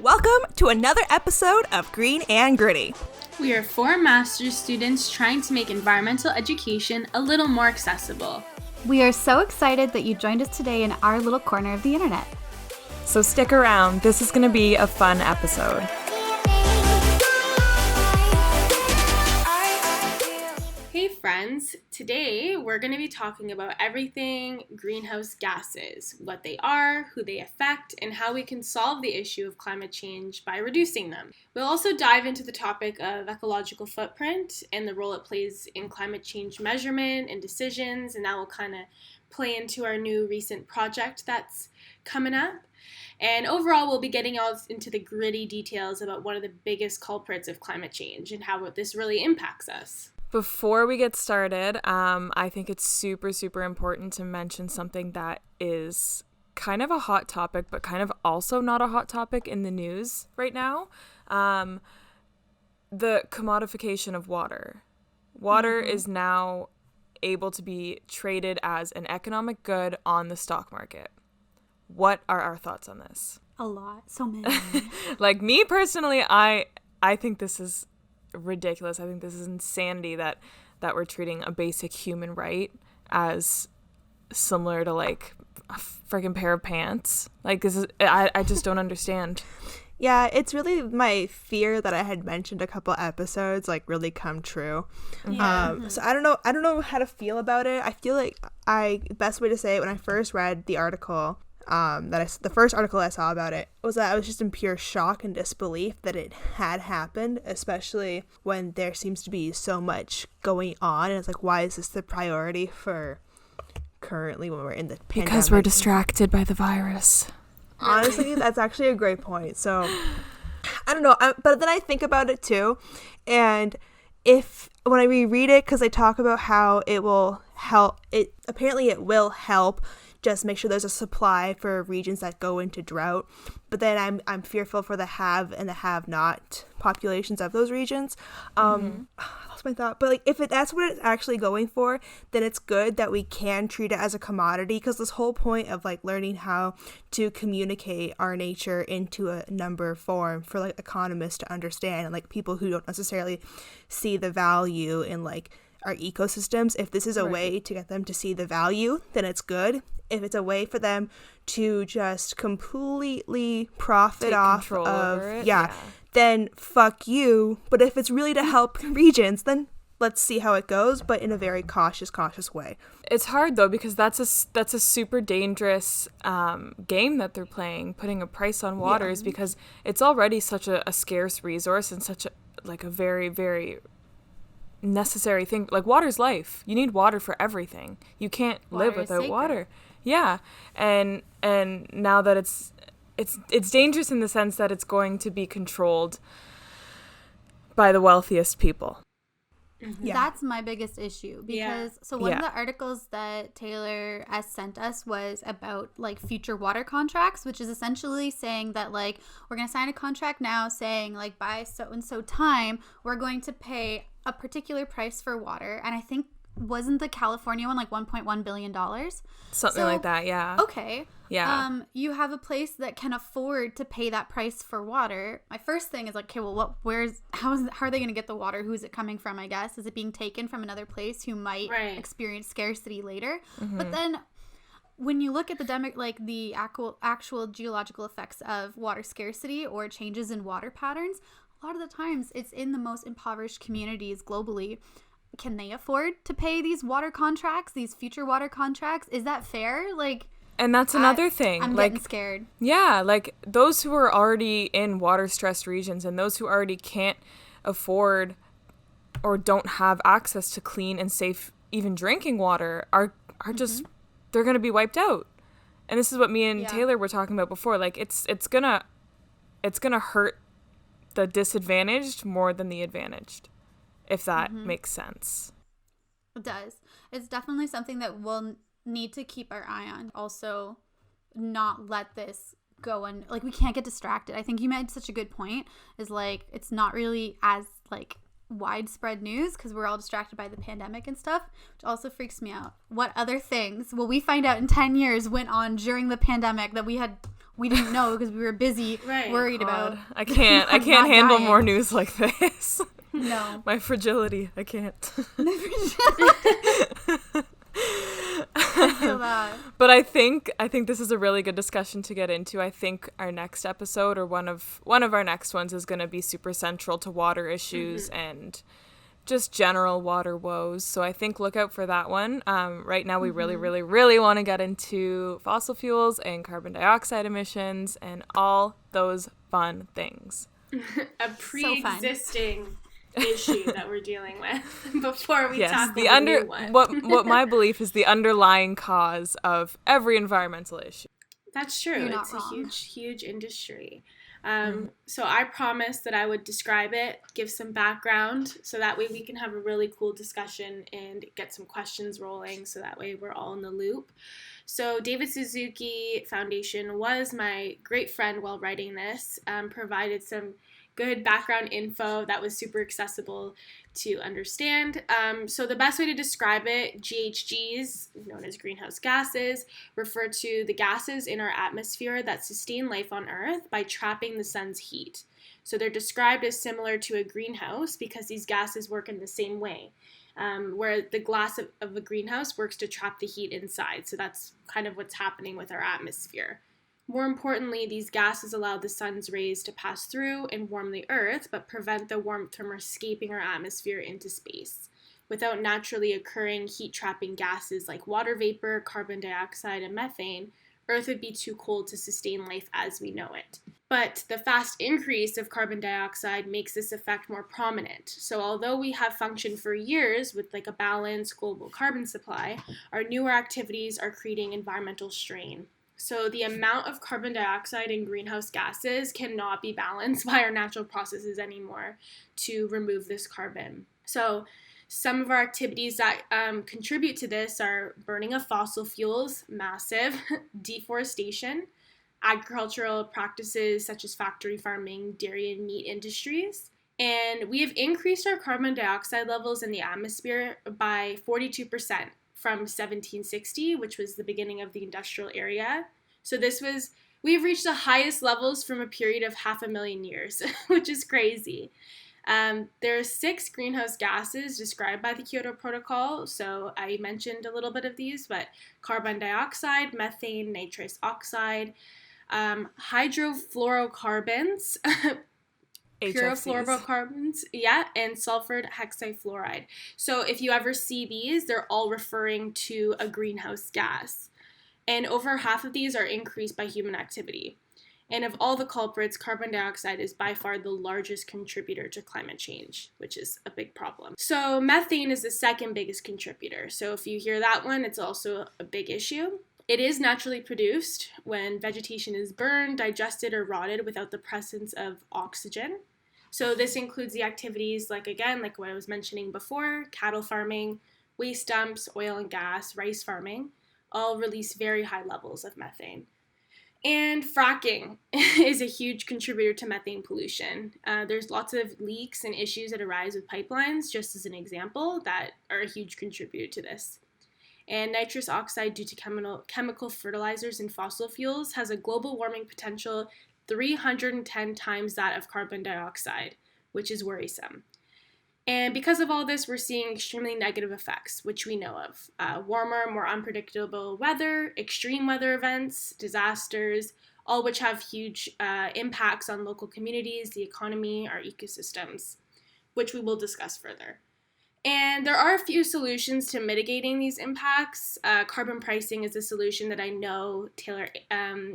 Welcome to another episode of Green and Gritty. We are 4 master's students trying to make environmental education a little more accessible. We are so excited that you joined us today in our little corner of the internet. So stick around, this is going to be a fun episode. Hey friends, today we're going to be talking about everything greenhouse gases, what they are, who they affect, and how we can solve the issue of climate change by reducing them. We'll also dive into the topic of ecological footprint and the role it plays in climate change measurement and decisions, and that will kind of play into our new recent project that's coming up. And overall, we'll be getting all into the gritty details about one of the biggest culprits of climate change and how this really impacts us. Before we get started, I think it's super important to mention something that is kind of a hot topic, but kind of also not a hot topic in the news right now. The commodification of water. Water is now able to be traded as an economic good on the stock market. What are our thoughts on this? A lot. So many. Like me personally, I think this is ridiculous. I think this is insanity that we're treating a basic human right as similar to like a freaking pair of pants. Like this is I just don't understand. Yeah, it's really my fear that I had mentioned a couple episodes like really come true. Yeah. So I don't know how to feel about it. I feel like best way to say it, when I first read the article, the first article I saw about it was that I was just in pure shock and disbelief that it had happened, especially when there seems to be so much going on, and it's like, why is this the priority for currently when we're in the pandemic? Because we're distracted by the virus. Honestly, that's actually a great point. So I don't know, but then I think about it too, and when I reread it, because they talk about how it will help, apparently it will help just make sure there's a supply for regions that go into drought. But then I'm fearful for the have and the have not populations of those regions. I lost my thought. But like, if that's what it's actually going for, then it's good that we can treat it as a commodity, because this whole point of like learning how to communicate our nature into a number form for like economists to understand, and like people who don't necessarily see the value in like our ecosystems. If this is a way to get them to see the value, then it's good. If it's a way for them to just completely profit off of it, then fuck you. But if it's really to help regions, then let's see how it goes, but in a very cautious way. It's hard though, because that's a super dangerous game that they're playing, putting a price on waters, because it's already such a scarce resource and such a very, very necessary thing. Like, water's life. You need water for everything. You can't live without water. Yeah. And now that it's dangerous in the sense that it's going to be controlled by the wealthiest people. Yeah. That's my biggest issue, because one of the articles that Taylor S sent us was about like future water contracts, which is essentially saying that like we're going to sign a contract now saying like by so and so time we're going to pay a particular price for water. And I think, wasn't the California one like $1.1 billion? Something like that, yeah. Okay. Yeah. You have a place that can afford to pay that price for water. My first thing is like, okay, well, how are they going to get the water? Who is it coming from, I guess? Is it being taken from another place who might experience scarcity later? Mm-hmm. But then when you look at the actual geological effects of water scarcity or changes in water patterns, a lot of the times it's in the most impoverished communities globally. Can they afford to pay these water contracts, these future water contracts? Is that fair? Like, and that's another thing. I'm getting scared. Yeah, like those who are already in water-stressed regions and those who already can't afford or don't have access to clean and safe, even drinking water, are just, they're going to be wiped out. And this is what me and Taylor were talking about before. Like, it's gonna hurt the disadvantaged more than the advantaged, if that makes sense. It does. It's definitely something that we'll need to keep our eye on. Also, not let this go, and like we can't get distracted. I think you made such a good point, is like it's not really as like widespread news because we're all distracted by the pandemic and stuff, which also freaks me out. What other things will we find out in 10 years went on during the pandemic that we had we didn't know because we were busy worried God, about. I can't handle more news like this. No. My fragility, I can't. I feel that. But I think this is a really good discussion to get into. I think our next episode, or one of our next ones, is going to be super central to water issues and just general water woes. So I think look out for that one. Right now we really, really, really want to get into fossil fuels and carbon dioxide emissions and all those fun things. A pre-existing issue that we're dealing with before we tackle the new one. what my belief is the underlying cause of every environmental issue. That's true. It's a huge industry. So I promised that I would describe it, give some background, so that way we can have a really cool discussion and get some questions rolling, so that way we're all in the loop. So David Suzuki Foundation was my great friend while writing this, provided some good background info that was super accessible to understand. So the best way to describe it, GHGs, known as greenhouse gases, refer to the gases in our atmosphere that sustain life on Earth by trapping the sun's heat. So they're described as similar to a greenhouse because these gases work in the same way, where the glass of a greenhouse works to trap the heat inside. So that's kind of what's happening with our atmosphere. More importantly, these gases allow the sun's rays to pass through and warm the Earth, but prevent the warmth from escaping our atmosphere into space. Without naturally occurring heat-trapping gases like water vapor, carbon dioxide, and methane, Earth would be too cold to sustain life as we know it. But the fast increase of carbon dioxide makes this effect more prominent. So although we have functioned for years with like a balanced global carbon supply, our newer activities are creating environmental strain. So the amount of carbon dioxide and greenhouse gases cannot be balanced by our natural processes anymore to remove this carbon. So some of our activities that contribute to this are burning of fossil fuels, massive, deforestation, agricultural practices such as factory farming, dairy and meat industries. And we have increased our carbon dioxide levels in the atmosphere by 42%. From 1760, which was the beginning of the industrial era. So we've reached the highest levels from a period of 500,000 years, which is crazy. There are 6 greenhouse gases described by the Kyoto Protocol. So I mentioned a little bit of these, but carbon dioxide, methane, nitrous oxide, hydrofluorocarbons, purofluorocarbons, and sulfur hexafluoride. So if you ever see these, they're all referring to a greenhouse gas. And over half of these are increased by human activity. And of all the culprits, carbon dioxide is by far the largest contributor to climate change, which is a big problem. So methane is the second biggest contributor. So if you hear that one, it's also a big issue. It is naturally produced when vegetation is burned, digested, or rotted without the presence of oxygen. So this includes the activities like what I was mentioning before, cattle farming, waste dumps, oil and gas, rice farming, all release very high levels of methane. And fracking is a huge contributor to methane pollution. There's lots of leaks and issues that arise with pipelines, just as an example, that are a huge contributor to this. And nitrous oxide, due to chemical fertilizers and fossil fuels, has a global warming potential 310 times that of carbon dioxide, which is worrisome. And because of all this, we're seeing extremely negative effects, which we know of. Warmer, more unpredictable weather, extreme weather events, disasters, all which have huge impacts on local communities, the economy, our ecosystems, which we will discuss further. And there are a few solutions to mitigating these impacts. Carbon pricing is a solution that I know Taylor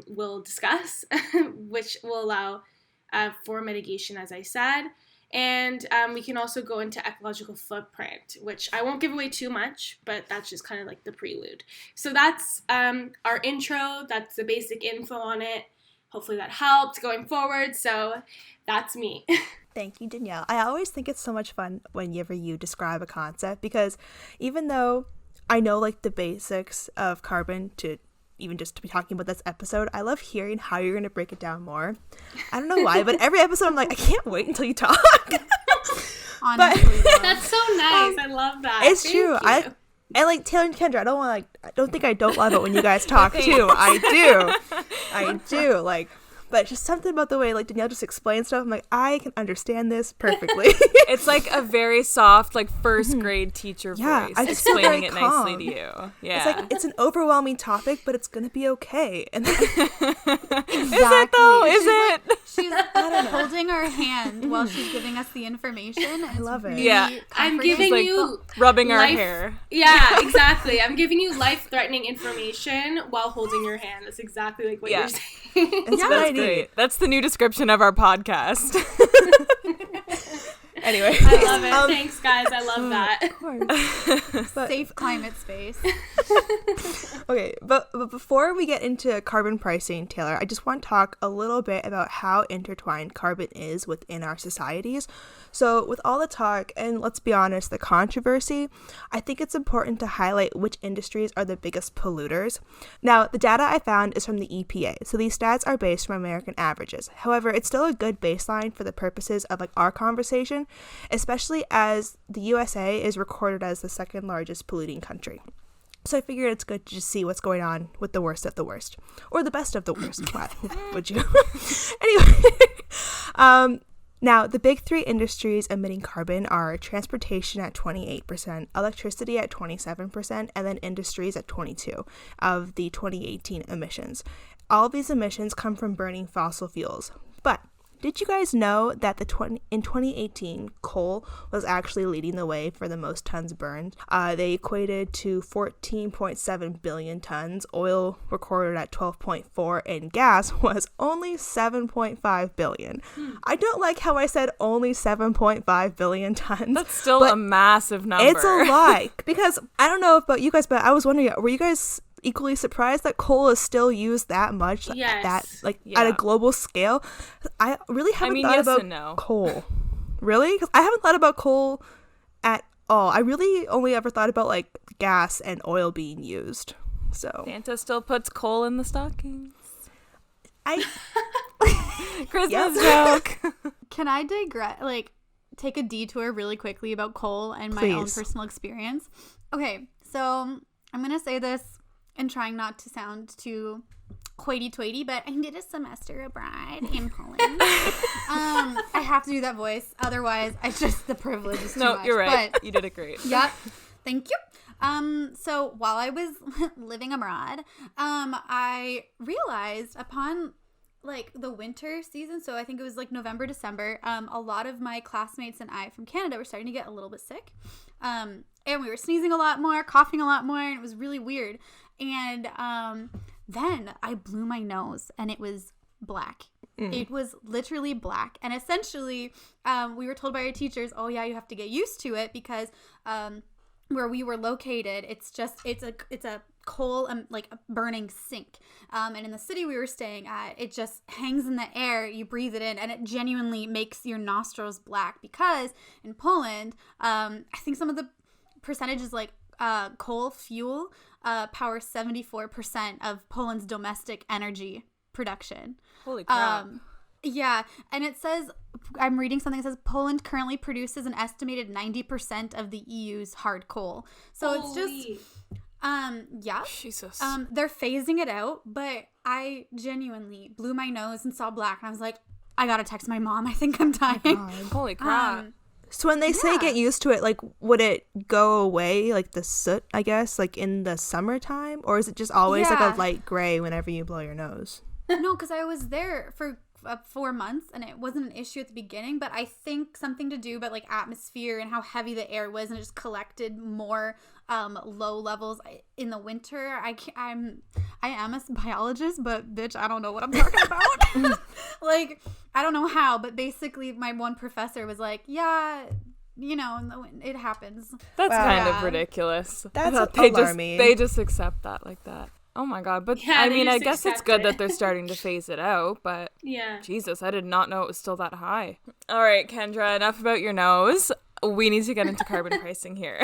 will discuss, which will allow for mitigation, as I said. And we can also go into ecological footprint, which I won't give away too much, but that's just kind of like the prelude. So that's our intro. That's the basic info on it. Hopefully that helped going forward. So that's me. Thank you, Danielle. I always think it's so much fun whenever you describe a concept, because even though I know like the basics of carbon to even just to be talking about this episode, I love hearing how you're going to break it down more. I don't know why, but every episode I'm like, I can't wait until you talk. Honestly, that's so nice. I love that. It's Thank true. You. And like Taylor and Kendra, I don't think I don't love it when you guys talk too. I do. I do. Like, but just something about the way like Danielle just explains stuff. I'm like, I can understand this perfectly. It's like a very soft, like first grade teacher voice I just feel explaining very it calm. nicely to you. Yeah. It's like it's an overwhelming topic, but it's gonna be okay. And then, Exactly. Is it though? Is it? She's holding our hand while she's giving us the information. I love it. Yeah. I'm comforting. giving like you rubbing our life- hair. Yeah, exactly. I'm giving you life-threatening information while holding your hand. That's exactly like what Yeah. you're saying. it's what I That's need. great. That's the new description of our podcast. Anyway, I love it. Thanks, guys. I love that. Of course. But- Safe climate space. Okay, but before we get into carbon pricing, Taylor, I just want to talk a little bit about how intertwined carbon is within our societies. So with all the talk, and let's be honest, the controversy, I think it's important to highlight which industries are the biggest polluters. Now, the data I found is from the EPA, so these stats are based from American averages. However, it's still a good baseline for the purposes of like our conversation, especially as the USA is recorded as the second largest polluting country. So I figured it's good to just see what's going on with the worst of the worst. Or the best of the worst. Why would you? Anyway. Now, the big three industries emitting carbon are transportation at 28%, electricity at 27%, and then industries at 22% of the 2018 emissions. All of these emissions come from burning fossil fuels. But did you guys know that in 2018, coal was actually leading the way for the most tons burned? They equated to 14.7 billion tons. Oil recorded at 12.4, and gas was only 7.5 billion. I don't like how I said only 7.5 billion tons. That's still a massive number. It's a lot. Because I don't know about you guys, but I was wondering, were you guys equally surprised that coal is still used that much Yes. at a global scale? I really haven't thought about coal. Really? Because I haven't thought about coal at all. I really only ever thought about like gas and oil being used. So Santa still puts coal in the stockings. Christmas joke. Can I digress? Like, take a detour really quickly about coal and my own personal experience? Okay, so I'm gonna say this and trying not to sound too hoity-toity, but I did a semester abroad in Poland. I have to do that voice, otherwise the privilege is too much. No, you're right. But, you did it great. yeah, thank you. So while I was living abroad, I realized upon like the winter season, so I think it was like November, December, a lot of my classmates and I from Canada were starting to get a little bit sick. And we were sneezing a lot more, coughing a lot more, and it was really weird. And then I blew my nose, and it was black. It was literally black. And essentially, we were told by our teachers, oh yeah, you have to get used to it because where we were located, it's a coal like a burning sink. And in the city we were staying at, it just hangs in the air, you breathe it in, and it genuinely makes your nostrils black because in Poland, I think some of the percentages like coal fuel powers 74% of Poland's domestic energy production. Holy crap. Yeah, and it says, I'm reading something that says Poland currently produces an estimated 90% of the EU's hard coal. So it's just, yeah. Jesus. They're phasing it out, but I genuinely blew my nose and saw black, and I was like, I gotta text my mom. I think I'm dying. Holy crap. So when they say get used to it, like, would it go away, like the soot, I guess, like in the summertime? Or is it just always like a light gray whenever you blow your nose? No, because I was there for 4 months and it wasn't an issue at the beginning, but I think something to do about like atmosphere and how heavy the air was, and it just collected more low levels in the winter. I am a biologist, but bitch, I don't know what I'm talking about. Like, I don't know how, but basically my one professor was like, yeah, you know, it happens. That's kind of ridiculous. That's alarming. They just accept that like that. Oh my god, but yeah, I mean, I guess it's good that they're starting to phase it out, but yeah. Jesus, I did not know it was still that high. All right, Kendra, enough about your nose. We need to get into carbon pricing here.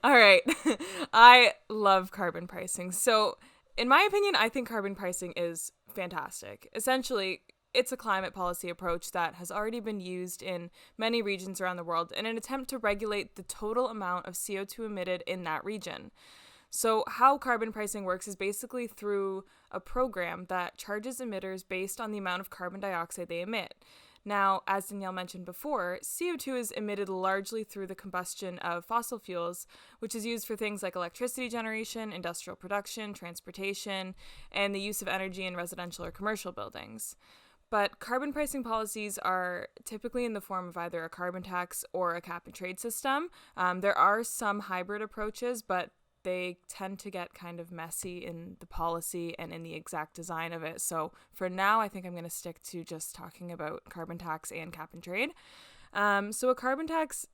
All right. I love carbon pricing. So, in my opinion, I think carbon pricing is fantastic. Essentially, it's a climate policy approach that has already been used in many regions around the world in an attempt to regulate the total amount of CO2 emitted in that region. So how carbon pricing works is basically through a program that charges emitters based on the amount of carbon dioxide they emit. Now, as Danielle mentioned before, CO2 is emitted largely through the combustion of fossil fuels, which is used for things like electricity generation, industrial production, transportation, and the use of energy in residential or commercial buildings. But carbon pricing policies are typically in the form of either a carbon tax or a cap and trade system. There are some hybrid approaches, but they tend to get kind of messy in the policy and in the exact design of it. So for now, I think I'm going to stick to just talking about carbon tax and cap and trade. So a carbon tax,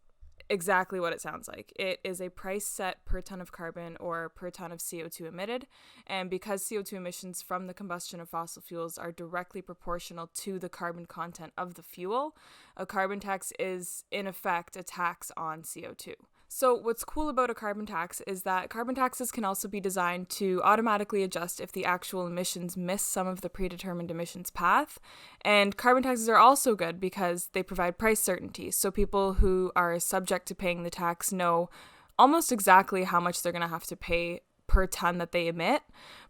exactly what it sounds like. It is a price set per ton of carbon or per ton of CO2 emitted. And because CO2 emissions from the combustion of fossil fuels are directly proportional to the carbon content of the fuel, a carbon tax is in effect a tax on CO2. So what's cool about a carbon tax is that carbon taxes can also be designed to automatically adjust if the actual emissions miss some of the predetermined emissions path. And carbon taxes are also good because they provide price certainty. So people who are subject to paying the tax know almost exactly how much they're going to have to pay per ton that they emit.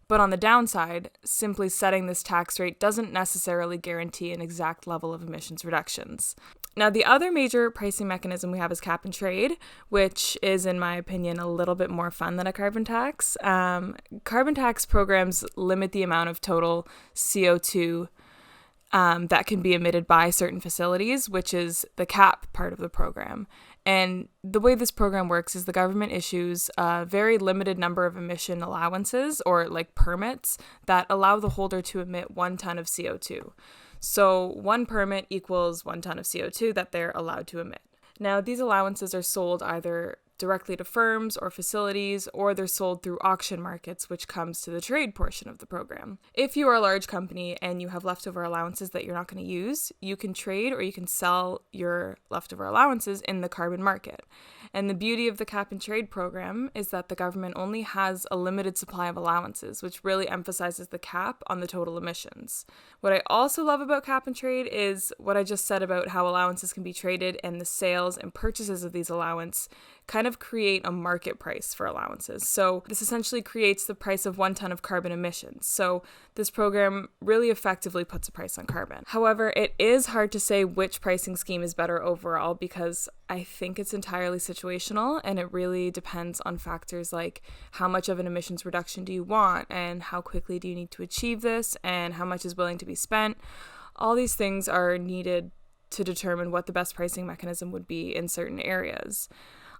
But on the downside, simply setting this tax rate doesn't necessarily guarantee an exact level of emissions reductions. Now, the other major pricing mechanism we have is cap and trade, which is, in my opinion, a little bit more fun than a carbon tax. Carbon tax programs limit the amount of total CO2 that can be emitted by certain facilities, which is the cap part of the program. And the way this program works is the government issues a very limited number of emission allowances or like permits that allow the holder to emit 1 ton of CO2. So 1 permit equals 1 ton of CO2 that they're allowed to emit. Now, these allowances are sold either directly to firms or facilities, or they're sold through auction markets, which comes to the trade portion of the program. If you are a large company and you have leftover allowances that you're not going to use, you can trade or you can sell your leftover allowances in the carbon market. And the beauty of the cap and trade program is that the government only has a limited supply of allowances, which really emphasizes the cap on the total emissions. What I also love about cap and trade is what I just said about how allowances can be traded, and the sales and purchases of these allowances kind of create a market price for allowances. So this essentially creates the price of 1 ton of carbon emissions. So this program really effectively puts a price on carbon. However, it is hard to say which pricing scheme is better overall because I think it's entirely situational, and it really depends on factors like how much of an emissions reduction do you want, and how quickly do you need to achieve this, and how much is willing to be spent. All these things are needed to determine what the best pricing mechanism would be in certain areas.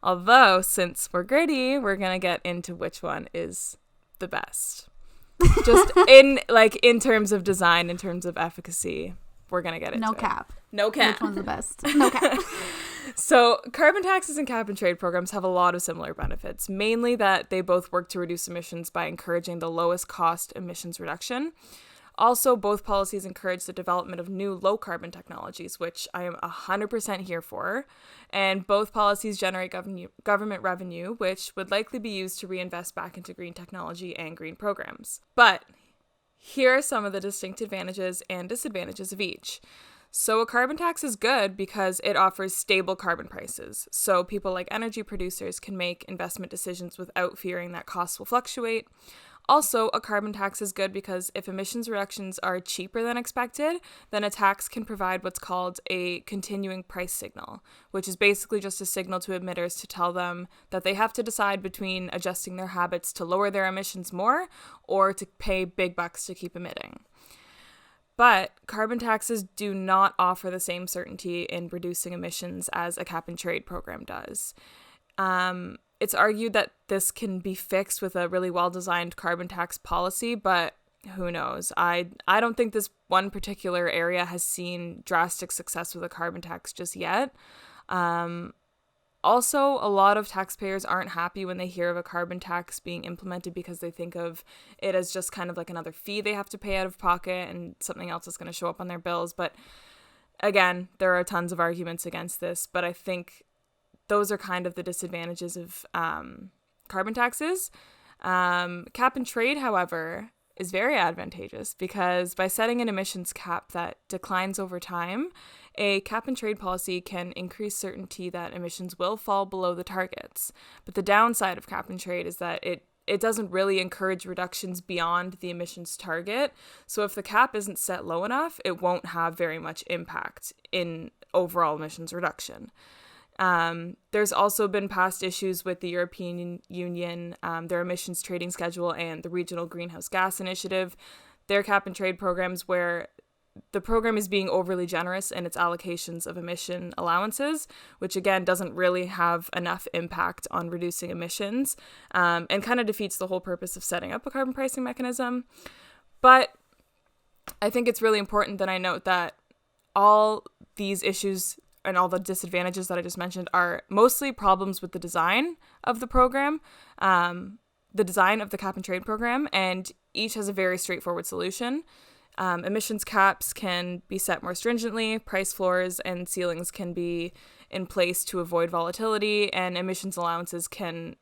Although, since we're gritty, we're going to get into which one is the best. Just in terms of design, in terms of efficacy, we're going to get into it. No cap. Which one's the best? No cap. So carbon taxes and cap and trade programs have a lot of similar benefits, mainly that they both work to reduce emissions by encouraging the lowest cost emissions reduction. Also, both policies encourage the development of new low-carbon technologies, which I am 100% here for. And both policies generate government revenue, which would likely be used to reinvest back into green technology and green programs. But here are some of the distinct advantages and disadvantages of each. So a carbon tax is good because it offers stable carbon prices. So people like energy producers can make investment decisions without fearing that costs will fluctuate. Also, a carbon tax is good because if emissions reductions are cheaper than expected, then a tax can provide what's called a continuing price signal, which is basically just a signal to emitters to tell them that they have to decide between adjusting their habits to lower their emissions more or to pay big bucks to keep emitting. But carbon taxes do not offer the same certainty in reducing emissions as a cap and trade program does. It's argued that this can be fixed with a really well-designed carbon tax policy, but who knows? I don't think this one particular area has seen drastic success with a carbon tax just yet. Also, a lot of taxpayers aren't happy when they hear of a carbon tax being implemented because they think of it as just kind of like another fee they have to pay out of pocket and something else is going to show up on their bills. But again, there are tons of arguments against this, but I think those are kind of the disadvantages of carbon taxes. Cap and trade, however, is very advantageous because by setting an emissions cap that declines over time, a cap and trade policy can increase certainty that emissions will fall below the targets. But the downside of cap and trade is that it it doesn't really encourage reductions beyond the emissions target. So if the cap isn't set low enough, it won't have very much impact in overall emissions reduction. There's also been past issues with the European Union, their emissions trading schedule, and the Regional Greenhouse Gas Initiative, their cap and trade programs, where the program is being overly generous in its allocations of emission allowances, which again doesn't really have enough impact on reducing emissions, and kind of defeats the whole purpose of setting up a carbon pricing mechanism. But I think it's really important that I note that all these issues and all the disadvantages that I just mentioned are mostly problems with the design of the program, the design of the cap and trade program, and each has a very straightforward solution. Emissions caps can be set more stringently, price floors and ceilings can be in place to avoid volatility, and emissions allowances can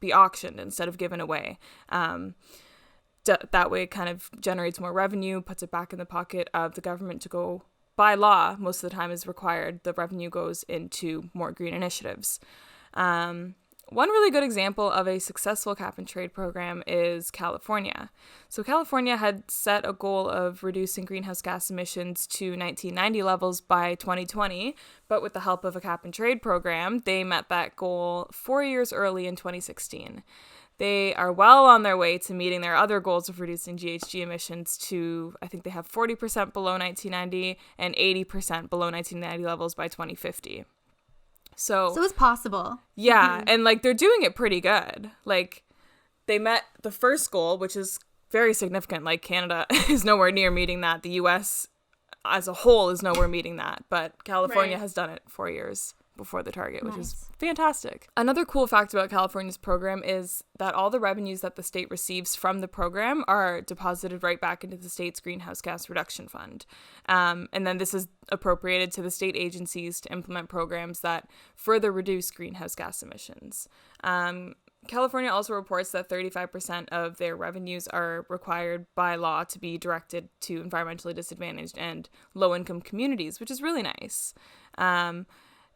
be auctioned instead of given away. That way it kind of generates more revenue, puts it back in the pocket of the government to go, by law, most of the time is required, the revenue goes into more green initiatives. One really good example of a successful cap and trade program is California. So California had set a goal of reducing greenhouse gas emissions to 1990 levels by 2020, but with the help of a cap and trade program, they met that goal 4 years early in 2016. They are well on their way to meeting their other goals of reducing GHG emissions to, I think they have 40% below 1990 and 80% below 1990 levels by 2050. So it's possible. Yeah, and like they're doing it pretty good. Like they met the first goal, which is very significant. Like Canada is nowhere near meeting that. The US as a whole is nowhere meeting that. But California has done it 4 years before the target, which is fantastic. Another cool fact about California's program is that all the revenues that the state receives from the program are deposited right back into the state's greenhouse gas reduction fund. And then this is appropriated to the state agencies to implement programs that further reduce greenhouse gas emissions. California also reports that 35% of their revenues are required by law to be directed to environmentally disadvantaged and low-income communities, which is really nice.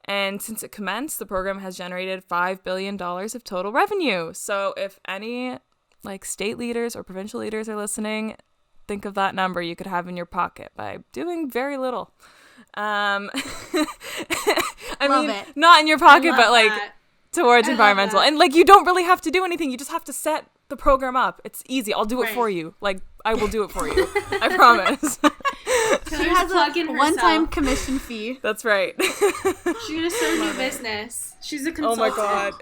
And since it commenced, the program has generated $5 billion of total revenue. So if any like state leaders or provincial leaders are listening, think of that number you could have in your pocket by doing very little. I mean, not in your pocket, but like towards environmental. And like you don't really have to do anything. You just have to set the program up. It's easy. I'll do it for you. Like I will do it for you. I promise. She has a one-time commission fee. That's right. She's gonna start a new business. She's a consultant. Oh my god.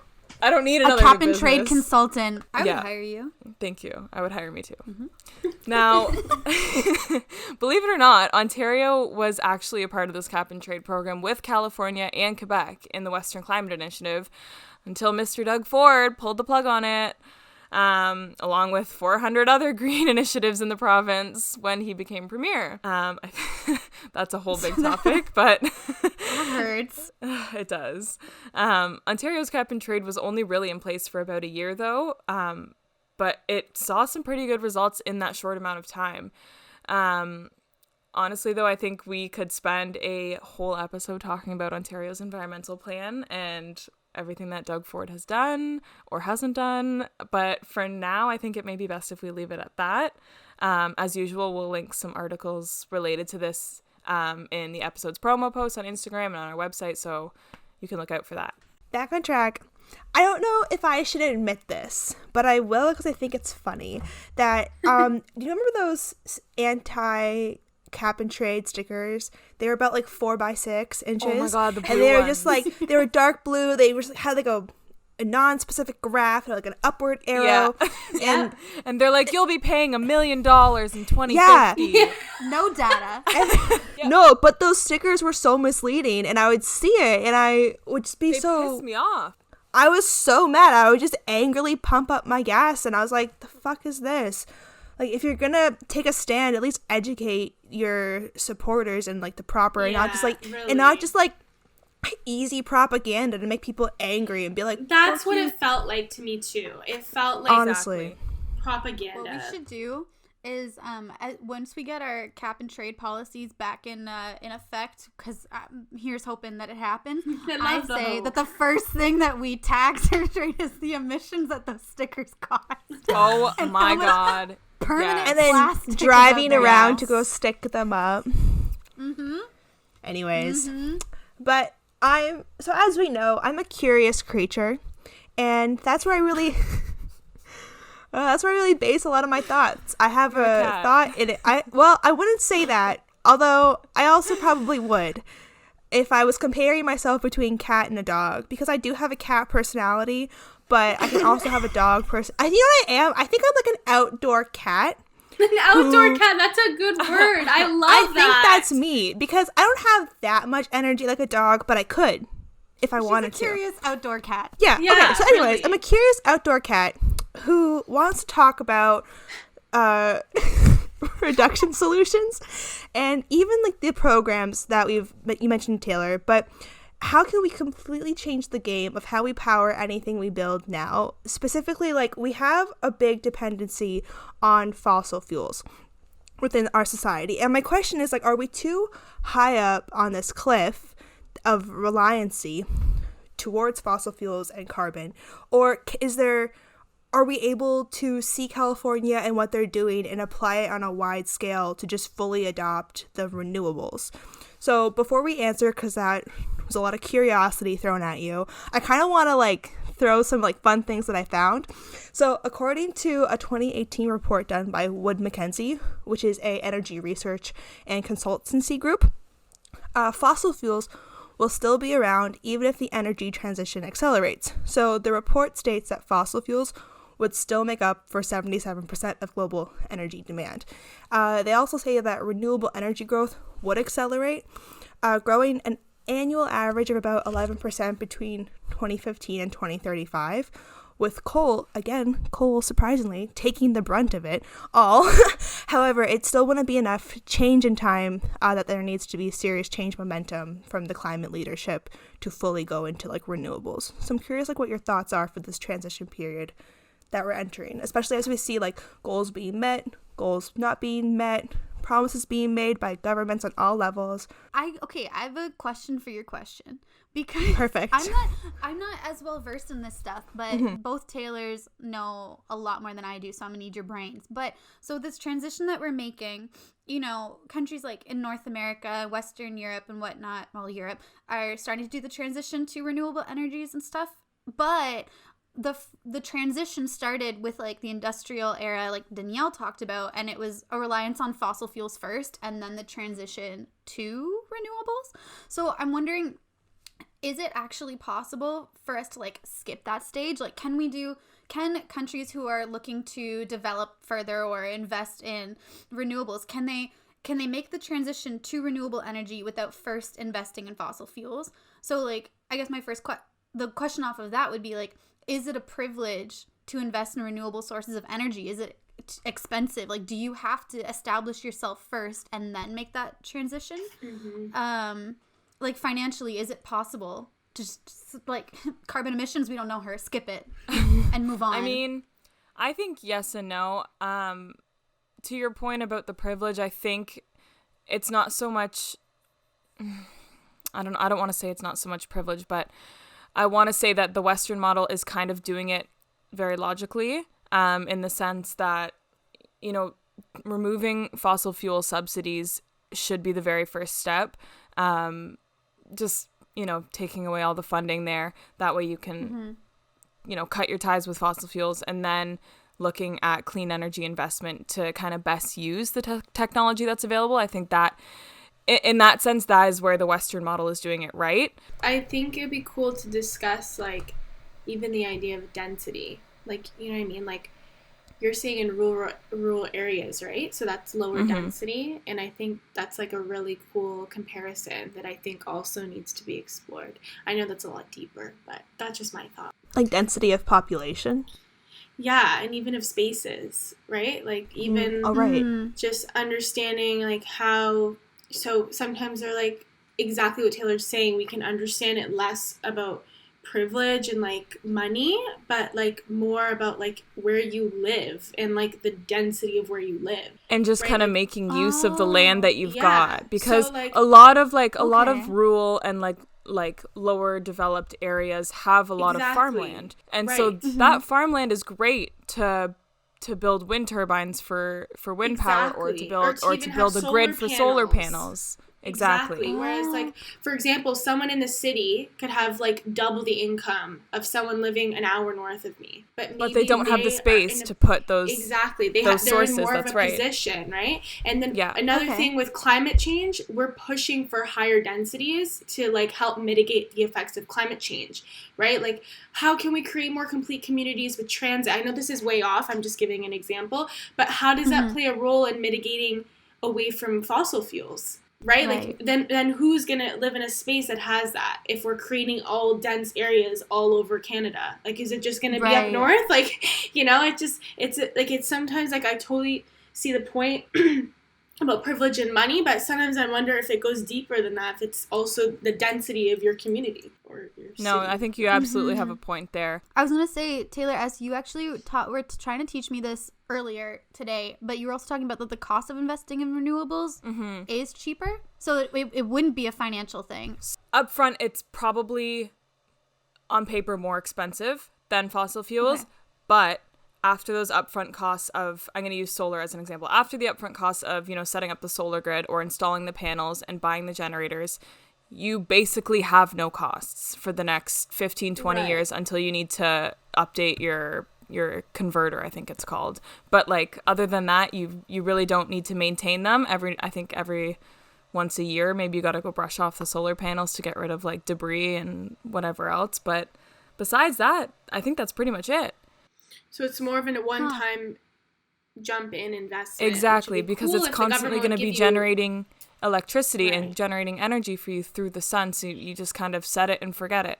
I don't need another cap and trade consultant. I would hire you. Thank you. I would hire me too. Mm-hmm. Now, believe it or not, Ontario was actually a part of this cap and trade program with California and Quebec in the Western Climate Initiative until Mr. Doug Ford pulled the plug on it. Along with 400 other green initiatives in the province when he became premier. That's a whole big topic, but that hurts. It does. Ontario's cap and trade was only really in place for about a year, though, but it saw some pretty good results in that short amount of time. Honestly, though, I think we could spend a whole episode talking about Ontario's environmental plan and everything that Doug Ford has done or hasn't done. But for now, I think it may be best if we leave it at that. As usual, we'll link some articles related to this in the episode's promo post on Instagram and on our website, so you can look out for that. Back on track. I don't know if I should admit this, but I will because I think it's funny that, do you remember those anti-cap and trade stickers? They were about like 4 by 6 inches. Oh my god, the blue and they were ones. just like, they were dark blue. They were had like a non-specific graph, like an upward arrow. Yeah. And they're like, you'll be paying $1 million in 2050. Yeah. No data. No, but those stickers were so misleading, and I would see it, and I would just be They pissed me off. I was so mad. I would just angrily pump up my gas, and I was like, the fuck is this? Like, if you're gonna take a stand, at least educate your supporters and like the proper, and not just like easy propaganda to make people angry and be like, that's what it felt like to me too. It felt like honestly propaganda. What we should do is once we get our cap and trade policies back in effect, because here's hoping that it happens. I say that the first thing that we tax or trade is the emissions that those stickers cost. Oh my God. Permanent and then plastic driving is out there. around to go stick them up. Anyways, but so as we know, I'm a curious creature, and that's where I really base a lot of my thoughts. I have a thought in it. I wouldn't say that, although I also probably would if I was comparing myself between cat and a dog, because I do have a cat personality, but I can also have a dog person. You know what I am? I think I'm like an outdoor cat. An outdoor cat, that's a good word. I love that. I think that's me, because I don't have that much energy like a dog, but I could if I wanted to. She's a curious outdoor cat. Yeah. Okay. So anyways, really. I'm a curious outdoor cat who wants to talk about reduction solutions, and even like the programs that you mentioned, Taylor, but how can we completely change the game of how we power anything we build now? Specifically, like, we have a big dependency on fossil fuels within our society. And my question is, like, are we too high up on this cliff of reliancy towards fossil fuels and carbon? Or are we able to see California and what they're doing and apply it on a wide scale to just fully adopt the renewables? So before we answer, because that was a lot of curiosity thrown at you, I kind of want to like throw some like fun things that I found. So according to a 2018 report done by Wood Mackenzie, which is a energy research and consultancy group, fossil fuels will still be around even if the energy transition accelerates. So the report states that fossil fuels would still make up for 77% of global energy demand. They also say that renewable energy growth would accelerate, growing an annual average of about 11% between 2015 and 2035, with coal surprisingly, taking the brunt of it all. However, it still wouldn't be enough change in time that there needs to be serious change momentum from the climate leadership to fully go into like renewables. So I'm curious like what your thoughts are for this transition period that we're entering, especially as we see like goals being met, goals not being met, promises being made by governments on all levels. I have a question for your question, because Perfect. I'm not as well versed in this stuff, but both Taylors know a lot more than I do, so I'm gonna need your brains. But so this transition that we're making, you know, countries like in North America, Western Europe and whatnot, well, Europe, are starting to do the transition to renewable energies and stuff, but the transition started with like the industrial era, like Danielle talked about, and it was a reliance on fossil fuels first and then the transition to renewables. So I'm wondering, is it actually possible for us to like skip that stage? Like, can countries who are looking to develop further or invest in renewables, can they make the transition to renewable energy without first investing in fossil fuels? So like, I guess my first the question off of that would be like, is it a privilege to invest in renewable sources of energy? Is it expensive? Like, do you have to establish yourself first and then make that transition? Like, financially, is it possible to just like carbon emissions? We don't know her. Skip it and move on. I mean, I think yes and no. To your point about the privilege, I think it's not so much. I don't want to say it's not so much privilege, but I want to say that the Western model is kind of doing it very logically, in the sense that, you know, removing fossil fuel subsidies should be the very first step. Just, you know, taking away all the funding there. That way you can, you know, cut your ties with fossil fuels, and then looking at clean energy investment to kind of best use the technology that's available. I think that in that sense, that is where the Western model is doing it right. I think it'd be cool to discuss, like, even the idea of density. Like, you know what I mean? Like, you're saying in rural areas, right? So that's lower density. And I think that's, like, a really cool comparison that I think also needs to be explored. I know that's a lot deeper, but that's just my thought. Like density of population? Yeah, and even of spaces, right? Like, even just understanding, like, how... So sometimes they're like exactly what Taylor's saying. We can understand it less about privilege and like money, but like more about like where you live and like the density of where you live, and just kind of making use of the land that you've got, because so, like, a lot of rural and like lower developed areas have a lot of farmland, and so that farmland is great to build wind turbines for wind power, or to build a grid for solar panels. Exactly. Whereas, like, for example, someone in the city could have like double the income of someone living an hour north of me, but they don't have the space to put those they're in more of a position, right? And then another thing with climate change, we're pushing for higher densities to like help mitigate the effects of climate change, right? Like, how can we create more complete communities with transit? I know this is way off. I'm just giving an example, but how does that play a role in mitigating away from fossil fuels? Right? Like, then who's going to live in a space that has that if we're creating all dense areas all over Canada? Like, is it just going to be up north? Like, you know, it's sometimes, like, I totally see the point about privilege and money, but sometimes I wonder if it goes deeper than that, if it's also the density of your community or your city. No, I think you absolutely have a point there. I was going to say, Taylor, as you actually were trying to teach me this earlier today, but you were also talking about that the cost of investing in renewables is cheaper, so it wouldn't be a financial thing. Upfront, it's probably on paper more expensive than fossil fuels, but after those upfront costs of, I'm going to use solar as an example, after the upfront costs of, setting up the solar grid or installing the panels and buying the generators, you basically have no costs for the next 15, 20 years until you need to update your converter, I think it's called. But like, other than that, you really don't need to maintain them. Every once a year, maybe you got to go brush off the solar panels to get rid of like debris and whatever else. But besides that, I think that's pretty much it. So it's more of a one-time jump in investment. Exactly, because it's constantly going to be generating electricity and generating energy for you through the sun. So you just kind of set it and forget it.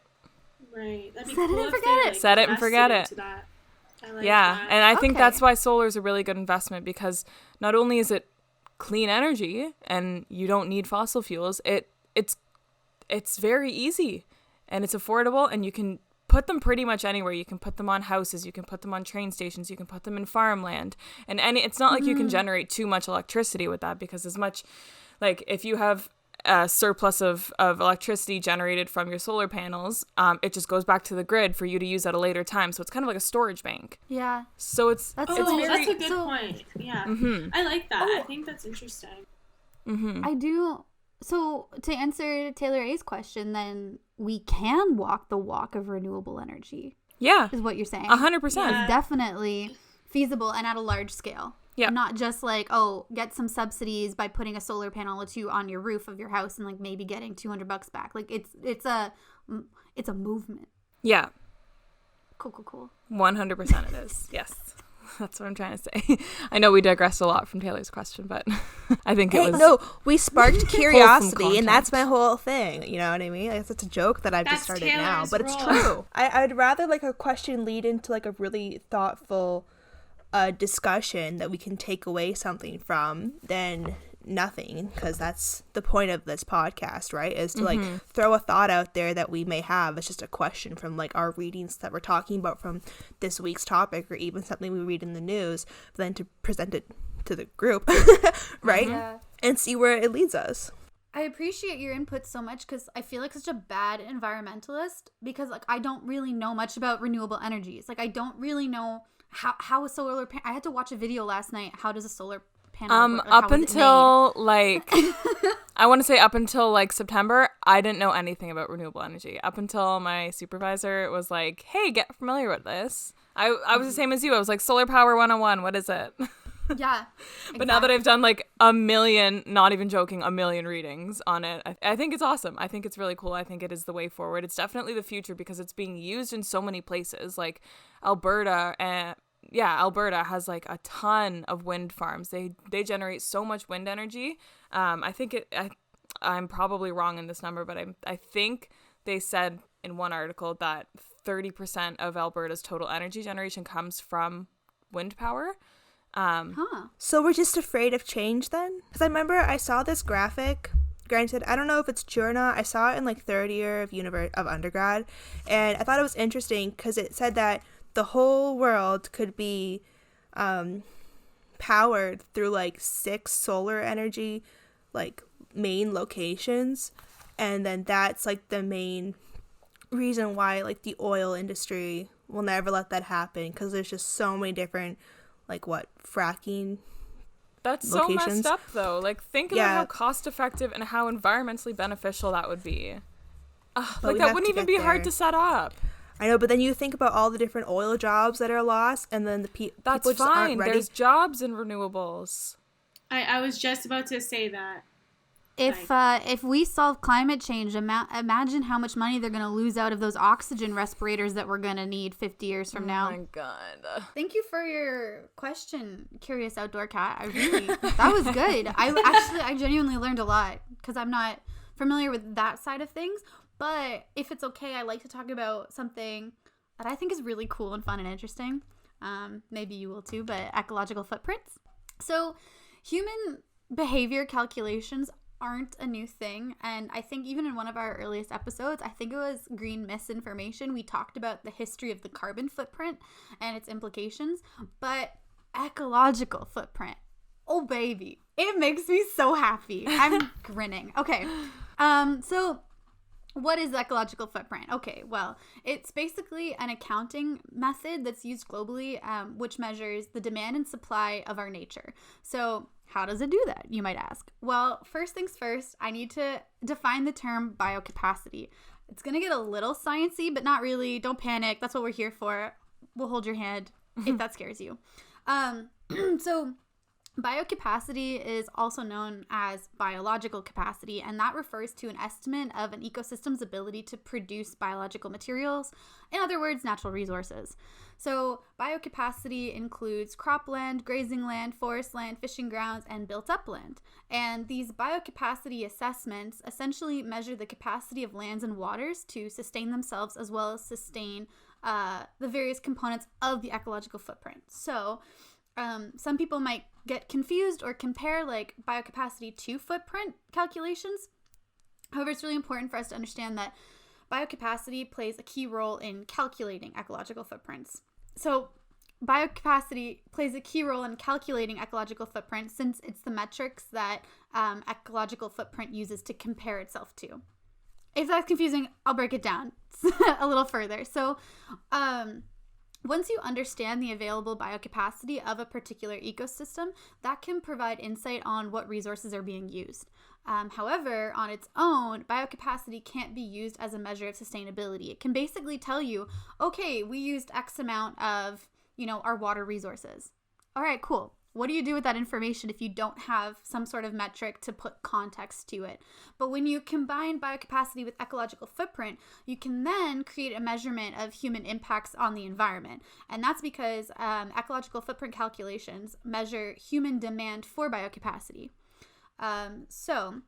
Right. That'd be set cool it and forget it. Set it and forget it. I like that. And I think that's why solar is a really good investment, because not only is it clean energy and you don't need fossil fuels, it's very easy and it's affordable, and you can put them pretty much anywhere. You can put them on houses, you can put them on train stations, you can put them in farmland, and it's not like you can generate too much electricity with that, because as much, like, if you have a surplus of electricity generated from your solar panels, it just goes back to the grid for you to use at a later time. So it's kind of like a storage bank. Yeah. Oh, So that's a good point. Yeah. I like that. I think that's interesting. I do. So to answer Taylor A's question, then we can walk the walk of renewable energy. Yeah. Is what you're saying. 100%. It's definitely feasible and at a large scale. Yeah. Not just like, get some subsidies by putting a solar panel or two on your roof of your house and like maybe getting $200 back. Like it's a movement. Yeah. Cool. 100% it is. Yes. That's what I'm trying to say. I know we digressed a lot from Taylor's question, but I think it was... No, we sparked curiosity, and that's my whole thing. You know what I mean? It's a joke that I've just started Taylor's now, but role. It's true. I'd rather like a question lead into like a really thoughtful discussion that we can take away something from than nothing, because that's the point of this podcast, right? Is to like throw a thought out there that we may have. It's just a question from like our readings that we're talking about from this week's topic, or even something we read in the news, but then to present it to the group, right? Yeah. And see where it leads us. I appreciate your input so much, because I feel like such a bad environmentalist, because like I don't really know much about renewable energies. Like I don't really know how a solar I had to watch a video last night. How does a solar panel work? Up until like I want to say up until like September, I didn't know anything about renewable energy. Up until my supervisor was like, "Hey, get familiar with this." I was the same as you. I was like, "Solar power 101, what is it?" Yeah. But now that I've done like a million, not even joking, a million readings on it, I think it's awesome. I think it's really cool. I think it is the way forward. It's definitely the future, because it's being used in so many places, like Alberta has like a ton of wind farms. They generate so much wind energy. I'm probably wrong in this number, but I think they said in one article that 30% of Alberta's total energy generation comes from wind power. So we're just afraid of change then? Because I remember I saw this graphic granted, I don't know if it's true or not. I saw it in like third year of undergrad, and I thought it was interesting because it said that the whole world could be powered through like 6 solar energy like main locations, and then that's like the main reason why like the oil industry will never let that happen, because there's just so many different like fracking. That's locations. So messed up, though. Like, think about how cost-effective and how environmentally beneficial that would be. Like, that wouldn't even be hard to set up. I know, but then you think about all the different oil jobs that are lost, and then people just aren't ready. There's jobs in renewables. I was just about to say that. If we solve climate change, imagine how much money they're going to lose out of those oxygen respirators that we're going to need 50 years from now. Oh my god. Thank you for your question, Curious Outdoor Cat. That was good. I genuinely learned a lot because I'm not familiar with that side of things. But if it's okay, I like to talk about something that I think is really cool and fun and interesting. Maybe you will too, but ecological footprints. So human behavior calculations aren't a new thing, and I think even in one of our earliest episodes, I think it was Green Misinformation, we talked about the history of the carbon footprint and its implications. But ecological footprint, oh baby, it makes me so happy. I'm grinning. Okay, so what is the ecological footprint? Okay, well, it's basically an accounting method that's used globally, which measures the demand and supply of our nature. So how does it do that, you might ask? Well, first things first, I need to define the term biocapacity. It's going to get a little sciencey, but not really. Don't panic. That's what we're here for. We'll hold your hand if that scares you. So biocapacity is also known as biological capacity, and that refers to an estimate of an ecosystem's ability to produce biological materials, in other words, natural resources. So biocapacity includes cropland, grazing land, forest land, fishing grounds, and built-up land. And these biocapacity assessments essentially measure the capacity of lands and waters to sustain themselves as well as sustain the various components of the ecological footprint. So some people might get confused or compare like biocapacity to footprint calculations. However, it's really important for us to understand that biocapacity plays a key role in calculating ecological footprints. So biocapacity plays a key role in calculating ecological footprints since it's the metrics that ecological footprint uses to compare itself to. If that's confusing, I'll break it down a little further. So once you understand the available biocapacity of a particular ecosystem, that can provide insight on what resources are being used. However, on its own, biocapacity can't be used as a measure of sustainability. It can basically tell you, okay, we used X amount of, our water resources. All right, cool. What do you do with that information if you don't have some sort of metric to put context to it? But when you combine biocapacity with ecological footprint, you can then create a measurement of human impacts on the environment. And that's because ecological footprint calculations measure human demand for biocapacity. So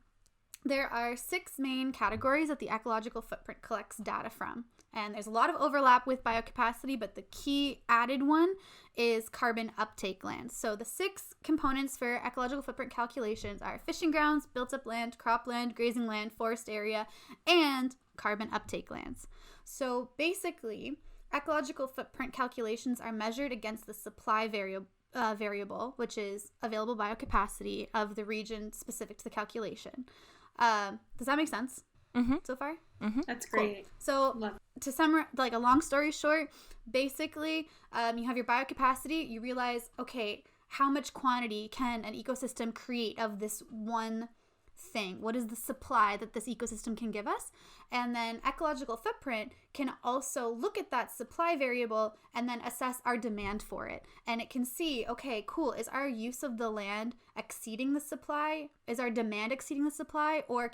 there are 6 main categories that the ecological footprint collects data from. And there's a lot of overlap with biocapacity, but the key added one is carbon uptake lands. So the 6 components for ecological footprint calculations are fishing grounds, built-up land, cropland, grazing land, forest area, and carbon uptake lands. So basically, ecological footprint calculations are measured against the supply variable, which is available biocapacity of the region specific to the calculation. Does that make sense so far? Mm-hmm. That's great. Cool. So to summarize, like a long story short, basically, you have your biocapacity. You realize, okay, how much quantity can an ecosystem create of this one thing? What is the supply that this ecosystem can give us? And then ecological footprint can also look at that supply variable and then assess our demand for it. And it can see, okay, cool, is our use of the land exceeding the supply? Is our demand exceeding the supply? Or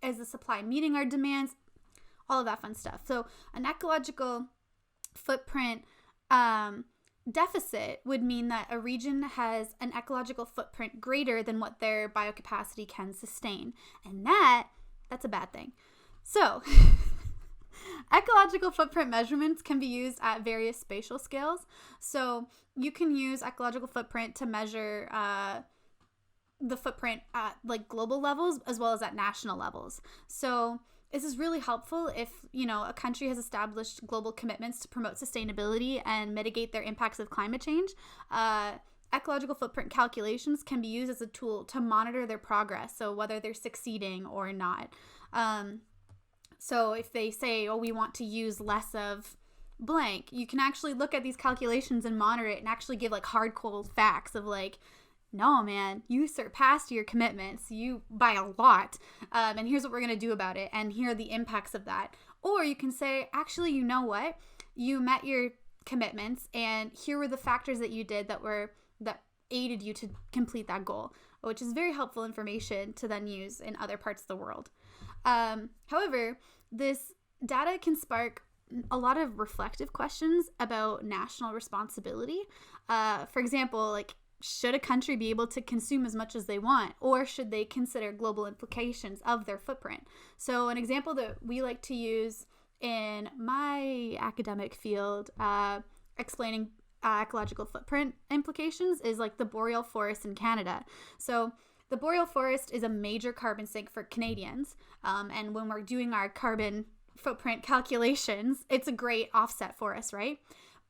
is the supply meeting our demands? All of that fun stuff. So an ecological footprint deficit would mean that a region has an ecological footprint greater than what their biocapacity can sustain. And that's a bad thing. So ecological footprint measurements can be used at various spatial scales. So you can use ecological footprint to measure the footprint at like global levels as well as at national levels. So this is really helpful if, you know, a country has established global commitments to promote sustainability and mitigate their impacts of climate change. Ecological footprint calculations can be used as a tool to monitor their progress, so whether they're succeeding or not. So if they say, oh, we want to use less of blank, you can actually look at these calculations and monitor it and actually give like hard cold facts of like, no, man, you surpassed your commitments, you by a lot, and here's what we're going to do about it, and here are the impacts of that. Or you can say, actually, you know what? You met your commitments, and here were the factors that you did that aided you to complete that goal, which is very helpful information to then use in other parts of the world. However, this data can spark a lot of reflective questions about national responsibility. For example, like, should a country be able to consume as much as they want, or should they consider global implications of their footprint? So an example that we like to use in my academic field, explaining ecological footprint implications, is like the boreal forest in Canada. So the boreal forest is a major carbon sink for Canadians, and when we're doing our carbon footprint calculations, it's a great offset for us, right?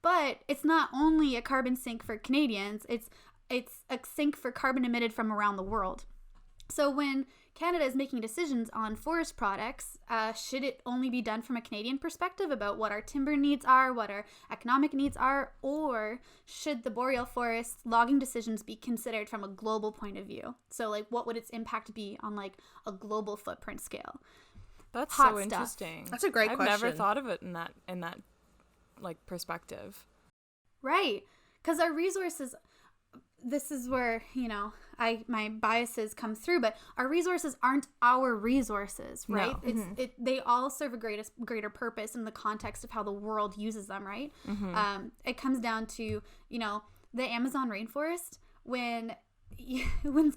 But it's not only a carbon sink for Canadians, it's a sink for carbon emitted from around the world. So when Canada is making decisions on forest products, should it only be done from a Canadian perspective about what our timber needs are, what our economic needs are, or should the boreal forest logging decisions be considered from a global point of view? So like, what would its impact be on like a global footprint scale? That's Hot so stuff. interesting. That's a great question. I've never thought of it in that like perspective. Right. Because our resources, this is where, you know, my biases come through, but our resources aren't our resources, right? No. They all serve a greater purpose in the context of how the world uses them, right? Mm-hmm. It comes down to, you know, the Amazon rainforest, when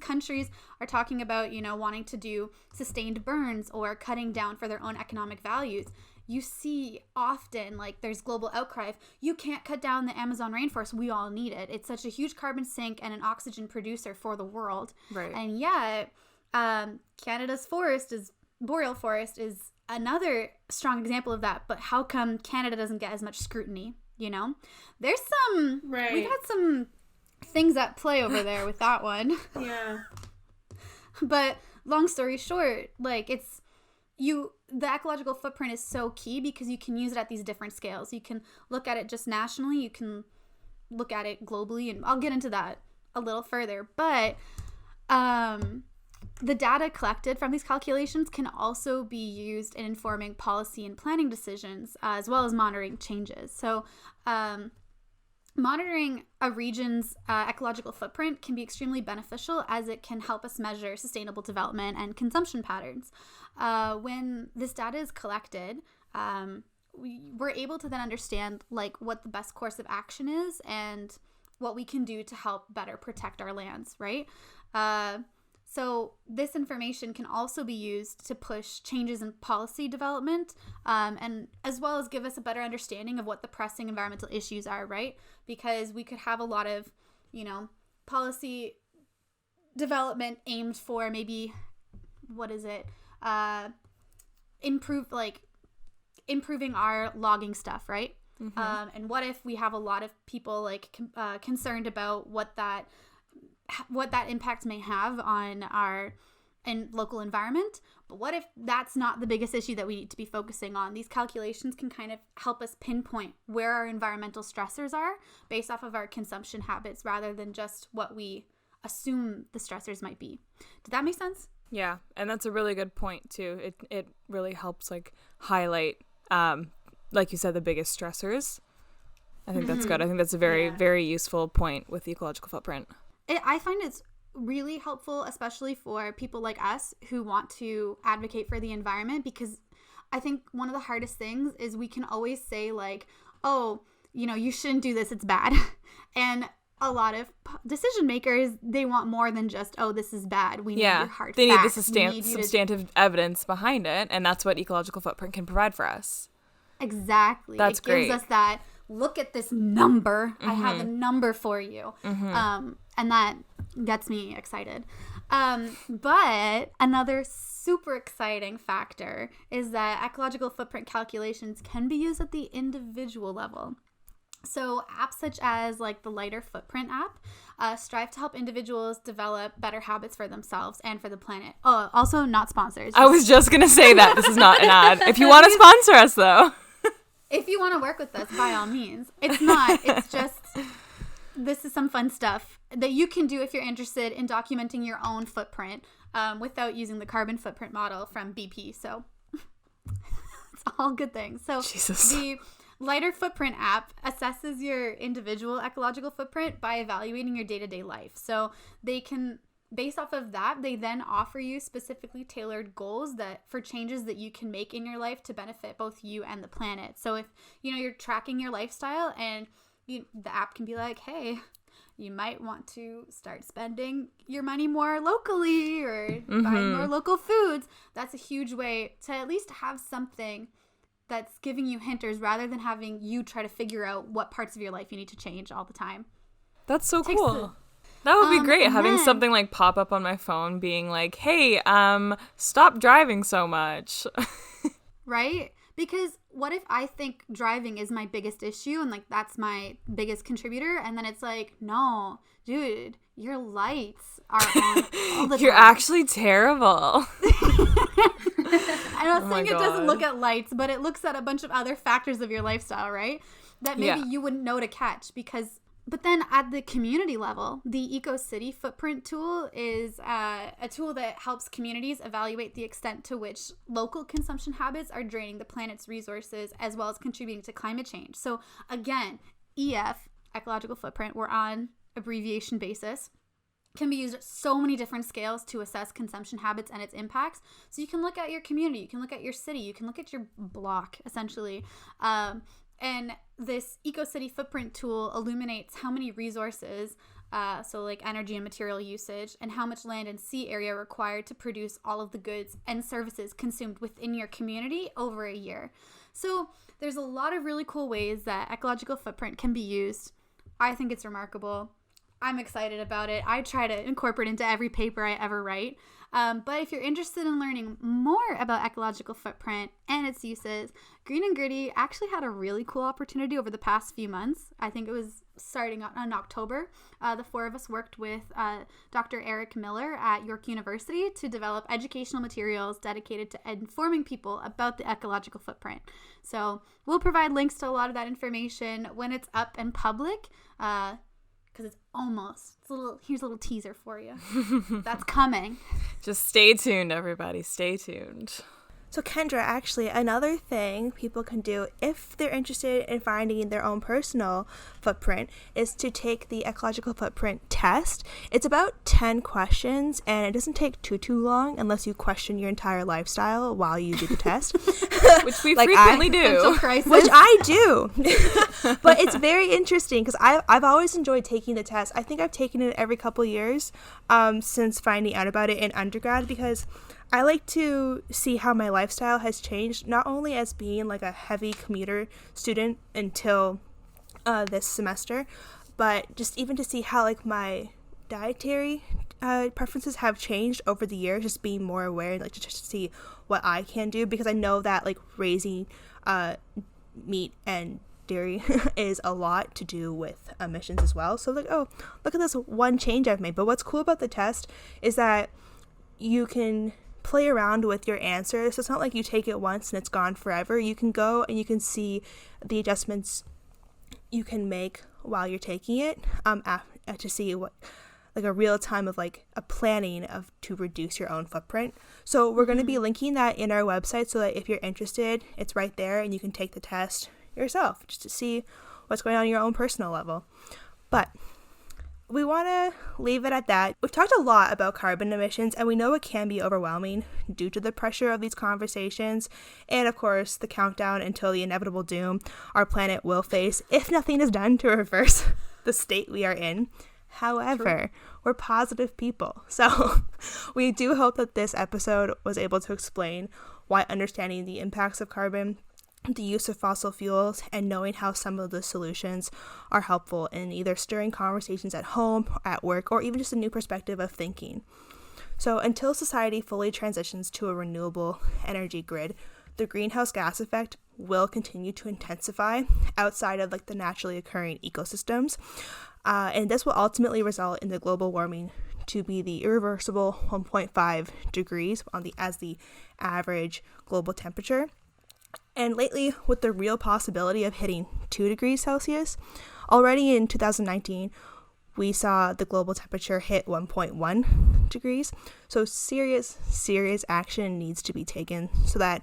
countries are talking about, you know, wanting to do sustained burns or cutting down for their own economic values, you see often like there's global outcry of, you can't cut down the Amazon rainforest, we all need it, it's such a huge carbon sink and an oxygen producer for the world, right? And yet Canada's boreal forest is another strong example of that. But how come Canada doesn't get as much scrutiny? You know, there's some, right, we've had some things at play over there with that one. Yeah. But long story short, like, the ecological footprint is so key because you can use it at these different scales. You can look at it just nationally, you can look at it globally, and I'll get into that a little further. But the data collected from these calculations can also be used in informing policy and planning decisions, as well as monitoring changes. So monitoring a region's ecological footprint can be extremely beneficial, as it can help us measure sustainable development and consumption patterns. When this data is collected, we're able to then understand like what the best course of action is and what we can do to help better protect our lands, right? So this information can also be used to push changes in policy development, and as well as give us a better understanding of what the pressing environmental issues are, right? Because we could have a lot of, you know, policy development aimed for maybe, improving our logging stuff, right? Mm-hmm. And what if we have a lot of people like concerned about what that impact may have on our local environment? But what if that's not the biggest issue that we need to be focusing on? These calculations can kind of help us pinpoint where our environmental stressors are based off of our consumption habits, rather than just what we assume the stressors might be. Did that make sense? Yeah, and that's a really good point too. It really helps like highlight, like you said, the biggest stressors. I think that's good. I think that's a very, very useful point with the ecological footprint. I find it's really helpful, especially for people like us who want to advocate for the environment, because I think one of the hardest things is we can always say like, oh, you know, you shouldn't do this, it's bad. And a lot of decision makers, they want more than just, oh, this is bad. We need your hard they facts. Need the substantive evidence behind it, and that's what ecological footprint can provide for us. Exactly. It gives us that, look at this number. I have a number for you. And that gets me excited. But another super exciting factor is that ecological footprint calculations can be used at the individual level. So apps such as like the Lighter Footprint app strive to help individuals develop better habits for themselves and for the planet. Oh, also not sponsors. I was just going to say that. This is not an ad. If you want to sponsor us, though. If you want to work with us, by all means. It's not. It's just, this is some fun stuff that you can do if you're interested in documenting your own footprint without using the carbon footprint model from BP. So it's all good things. So Jesus. The Lighter Footprint app assesses your individual ecological footprint by evaluating your day-to-day life. So they can, based off of that, they then offer you specifically tailored goals that for changes that you can make in your life to benefit both you and the planet. So if you're tracking your lifestyle and the app can be like, hey, you might want to start spending your money more locally or buying more local foods. That's a huge way to at least have something that's giving you hinters rather than having you try to figure out what parts of your life you need to change all the time. That's so cool. That would be great, having something like pop up on my phone being like, hey, stop driving so much. Right? Because what if I think driving is my biggest issue and like that's my biggest contributor, and then it's like, no, dude, your lights are on all the time. You're actually terrible. I'm not saying it doesn't look at lights, but it looks at a bunch of other factors of your lifestyle, right? That maybe you wouldn't know to catch because... But then at the community level, the EcoCity footprint tool is a tool that helps communities evaluate the extent to which local consumption habits are draining the planet's resources as well as contributing to climate change. So again, EF, ecological footprint, we're on abbreviation basis, can be used at so many different scales to assess consumption habits and its impacts. So you can look at your community, you can look at your city, you can look at your block, essentially. And this EcoCity footprint tool illuminates how many resources, so like energy and material usage, and how much land and sea area required to produce all of the goods and services consumed within your community over a year. So there's a lot of really cool ways that ecological footprint can be used. I think it's remarkable. I'm excited about it. I try to incorporate into every paper I ever write. But if you're interested in learning more about ecological footprint and its uses, Green and Gritty actually had a really cool opportunity over the past few months. I think it was starting in October. The four of us worked with Dr. Eric Miller at York University to develop educational materials dedicated to informing people about the ecological footprint. So we'll provide links to a lot of that information when it's up and public. Because here's a little teaser for you. That's coming. Just stay tuned, everybody. Stay tuned. So Kendra, actually, another thing people can do if they're interested in finding their own personal footprint is to take the ecological footprint test. It's about 10 questions, and it doesn't take too long unless you question your entire lifestyle while you do the test. Which we frequently do. Which I do. But it's very interesting because I've always enjoyed taking the test. I think I've taken it every couple years since finding out about it in undergrad because I like to see how my lifestyle has changed, not only as being like a heavy commuter student until this semester, but just even to see how like my dietary preferences have changed over the years, just being more aware and like just to see what I can do, because I know that like raising meat and dairy is a lot to do with emissions as well. So like, oh, look at this one change I've made. But what's cool about the test is that you can play around with your answers. So it's not like you take it once and it's gone forever. You can go and you can see the adjustments you can make while you're taking it to see what like a real time of like a planning of to reduce your own footprint. So we're going to be linking that in our website so that if you're interested, it's right there and you can take the test yourself just to see what's going on your own personal level. But we want to leave it at that. We've talked a lot about carbon emissions, and we know it can be overwhelming due to the pressure of these conversations and, of course, the countdown until the inevitable doom our planet will face if nothing is done to reverse the state we are in. However, we're positive people, so we do hope that this episode was able to explain why understanding the impacts of carbon the use of fossil fuels and knowing how some of the solutions are helpful in either stirring conversations at home, at work, or even just a new perspective of thinking. So until society fully transitions to a renewable energy grid, the greenhouse gas effect will continue to intensify outside of like the naturally occurring ecosystems. And this will ultimately result in the global warming to be the irreversible 1.5 degrees as the average global temperature. And lately, with the real possibility of hitting 2 degrees Celsius, already in 2019, we saw the global temperature hit 1.1 degrees. So serious action needs to be taken so that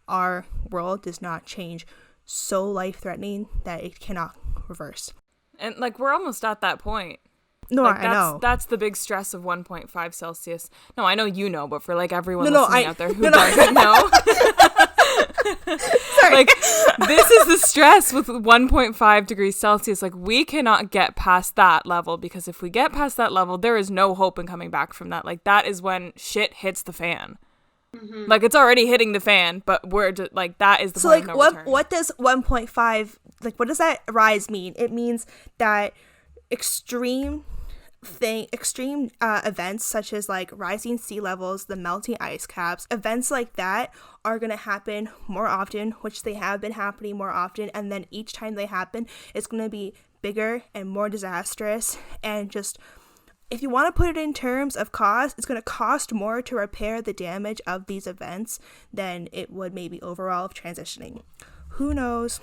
our world does not change so life-threatening that it cannot reverse. And like we're almost at that point. No, like, I know. That's the big stress of 1.5 Celsius. No, I know you know, but for like everyone out there who no. doesn't know. Sorry. Like, this is the stress with 1.5 degrees Celsius. Like, we cannot get past that level, because if we get past that level, there is no hope in coming back from that. Like, that is when shit hits the fan. Mm-hmm. Like, it's already hitting the fan, but we're just like, that is the point of no return. What does 1.5, like, what does that rise mean? It means that extreme events such as like rising sea levels, the melting ice caps, events like that are going to happen more often, which they have been happening more often, and then each time they happen, it's going to be bigger and more disastrous. And just, if you want to put it in terms of cost, it's going to cost more to repair the damage of these events than it would maybe overall of transitioning. Who knows?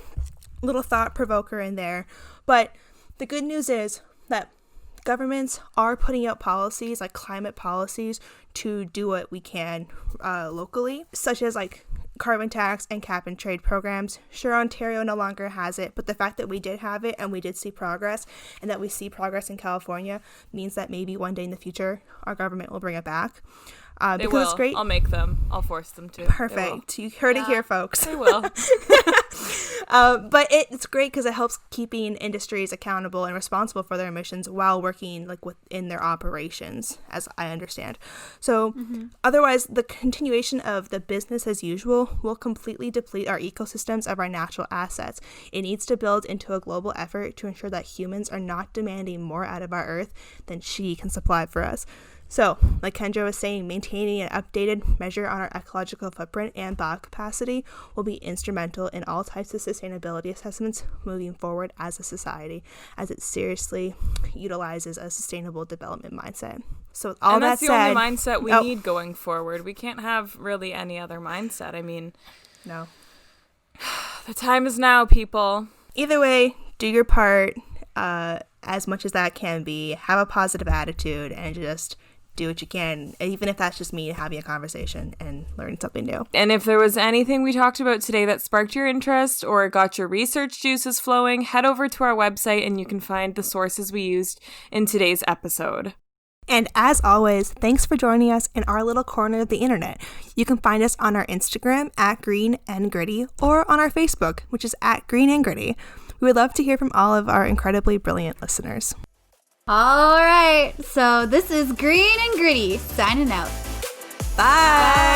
Little thought provoker in there. But the good news is that governments are putting out policies, like climate policies, to do what we can locally, such as like carbon tax and cap and trade programs. Sure, Ontario no longer has it, but the fact that we did have it and we did see progress, and that we see progress in California, means that maybe one day in the future our government will bring it back. Because it's great. I'll make them. I'll force them to. Perfect. You heard it here, folks. They will. But it's great because it helps keeping industries accountable and responsible for their emissions while working like within their operations, as I understand. So otherwise, the continuation of the business as usual will completely deplete our ecosystems of our natural assets. It needs to build into a global effort to ensure that humans are not demanding more out of our Earth than she can supply for us. So, like Kendra was saying, maintaining an updated measure on our ecological footprint and biocapacity will be instrumental in all types of sustainability assessments moving forward as a society, as it seriously utilizes a sustainable development mindset. So, with all that said, the only mindset we need going forward. We can't have really any other mindset. I mean, no. The time is now, people. Either way, do your part as much as that can be. Have a positive attitude and just do what you can, even if that's just me having a conversation and learning something new. And if there was anything we talked about today that sparked your interest or got your research juices flowing, head over to our website and you can find the sources we used in today's episode. And as always, thanks for joining us in our little corner of the internet. You can find us on our Instagram at GreenAndGritty or on our Facebook, which is at GreenAndGritty. We would love to hear from all of our incredibly brilliant listeners. All right, so this is Green and Gritty signing out. Bye.